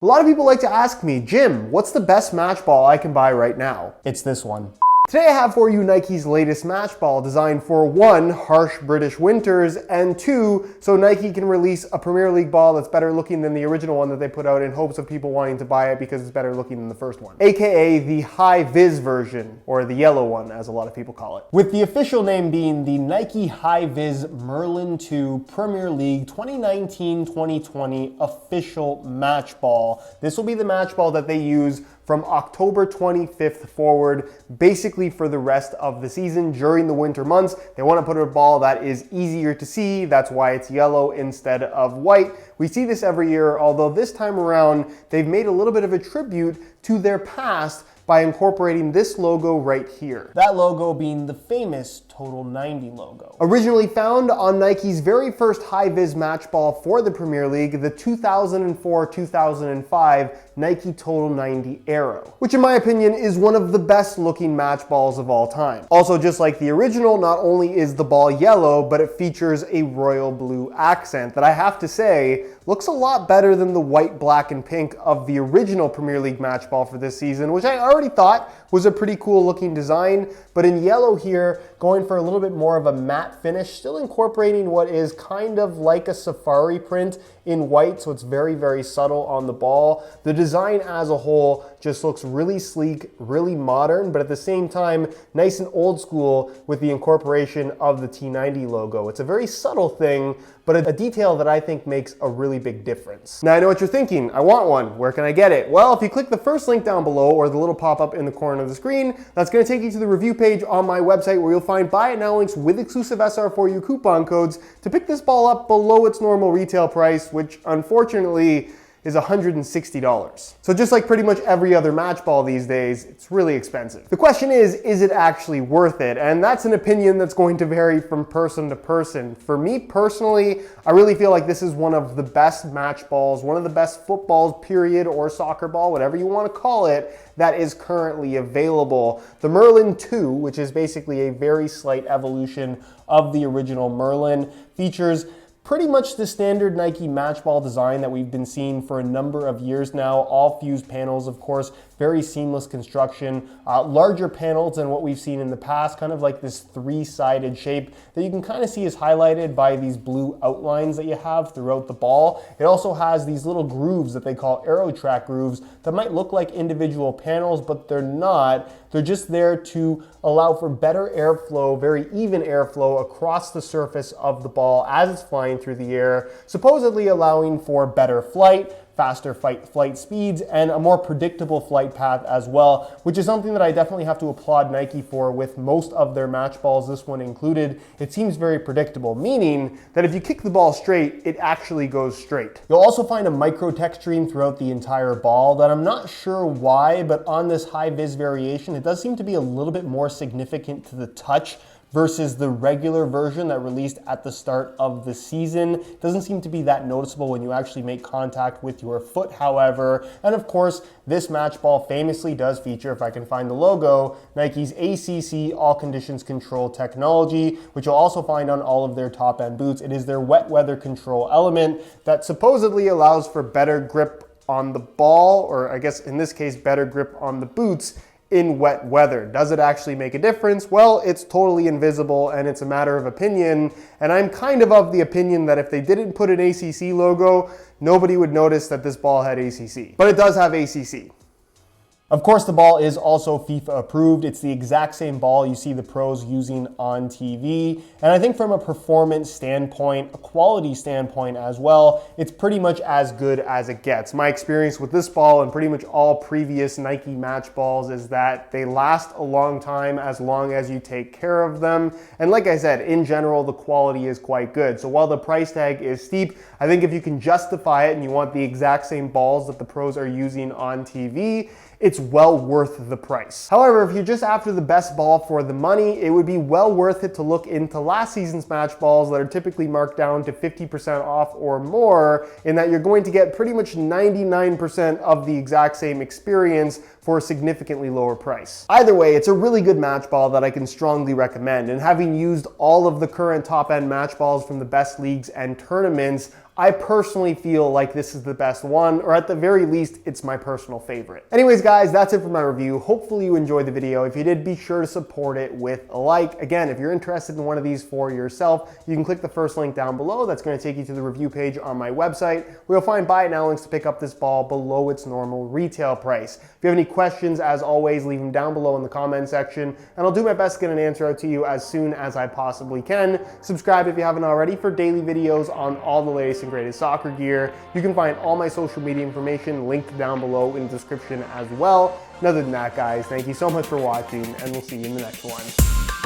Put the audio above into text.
A lot of people like to ask me, Jim, what's the best match ball I can buy right now? It's this one. Today I have for you Nike's latest match ball designed for one, harsh British winters, and two, so Nike can release a Premier League ball that's better looking than the original one that they put out in hopes of people wanting to buy it because it's better looking than the first one. AKA the Hi-Vis version, or the yellow one as a lot of people call it. With the official name being the Nike Hi-Vis Merlin 2 Premier League 2019-2020 official match ball. This will be the match ball that they use from October 25th forward, basically for the rest of the season during the winter months. They want to put a ball that is easier to see. That's why it's yellow instead of white. We see this every year, although this time around, they've made a little bit of a tribute to their past by incorporating this logo right here. That logo being the famous Total 90 logo. Originally found on Nike's very first high-vis match ball for the Premier League, the 2004-2005 Nike Total 90 Aerow, which in my opinion is one of the best looking match balls of all time. Also, just like the original, not only is the ball yellow, but it features a royal blue accent that I have to say looks a lot better than the white, black, and pink of the original Premier League match ball for this season, which I already thought was a pretty cool looking design, but in yellow here, going for a little bit more of a matte finish, still incorporating what is kind of like a safari print in white, so it's very, very subtle on the ball. The design as a whole just looks really sleek, really modern, but at the same time, nice and old school with the incorporation of the T90 logo. It's a very subtle thing, but a detail that I think makes a really big difference. Now I know what you're thinking, I want one, where can I get it? Well, if you click the first link down below or the little pop-up in the corner of the screen, that's gonna take you to the review page on my website where you'll find buy it now links with exclusive SR4U coupon codes to pick this ball up below its normal retail price, which unfortunately is $160. So just like pretty much every other match ball these days, it's really expensive. The question is it actually worth it? And that's an opinion that's going to vary from person to person. For me personally, I really feel like this is one of the best match balls, one of the best footballs, period, or soccer ball, whatever you want to call it, that is currently available. The Merlin 2, which is basically a very slight evolution of the original Merlin, features pretty much the standard Nike match ball design that we've been seeing for a number of years now. All fused panels, of course, very seamless construction, larger panels than what we've seen in the past, kind of like this three-sided shape that you can kind of see is highlighted by these blue outlines that you have throughout the ball. It also has these little grooves that they call Aerow track grooves that might look like individual panels, but they're not. They're just there to allow for better airflow, very even airflow across the surface of the ball as it's flying through the air, supposedly allowing for better flight, faster flight speeds, and a more predictable flight path as well, which is something that I definitely have to applaud Nike for with most of their match balls, this one included. It seems very predictable, meaning that if you kick the ball straight, it actually goes straight. You'll also find a micro texturing throughout the entire ball that I'm not sure why, but on this high-vis variation, it does seem to be a little bit more significant to the touch versus the regular version that released at the start of the season. It doesn't seem to be that noticeable when you actually make contact with your foot, however. And of course, this match ball famously does feature, if I can find the logo, Nike's ACC All Conditions Control technology, which you'll also find on all of their top-end boots. It is their wet weather control element that supposedly allows for better grip on the ball, or I guess in this case, better grip on the boots in wet weather. Does it actually make a difference? Well, it's totally invisible and it's a matter of opinion. And I'm kind of the opinion that if they didn't put an ACC logo, nobody would notice that this ball had ACC. But it does have ACC. Of course, the ball is also FIFA approved. It's the exact same ball you see the pros using on TV. And I think from a performance standpoint, a quality standpoint as well, it's pretty much as good as it gets. My experience with this ball and pretty much all previous Nike match balls is that they last a long time as long as you take care of them. And like I said, in general, the quality is quite good. So while the price tag is steep, I think if you can justify it and you want the exact same balls that the pros are using on TV, it's well worth the price. However, if you're just after the best ball for the money, it would be well worth it to look into last season's match balls that are typically marked down to 50% off or more, in that you're going to get pretty much 99% of the exact same experience for a significantly lower price. Either way, it's a really good match ball that I can strongly recommend, and having used all of the current top-end match balls from the best leagues and tournaments, I personally feel like this is the best one, or at the very least, it's my personal favorite. Anyways, guys, that's it for my review. Hopefully you enjoyed the video. If you did, be sure to support it with a like. Again, if you're interested in one of these for yourself, you can click the first link down below. That's going to take you to the review page on my website, where you'll find buy it now links to pick up this ball below its normal retail price. If you have any questions, as always, leave them down below in the comment section, and I'll do my best to get an answer out to you as soon as I possibly can. Subscribe if you haven't already for daily videos on all the latest and greatest soccer gear. You can find all my social media information linked down below in the description as well. And other than that, guys, thank you so much for watching, and we'll see you in the next one.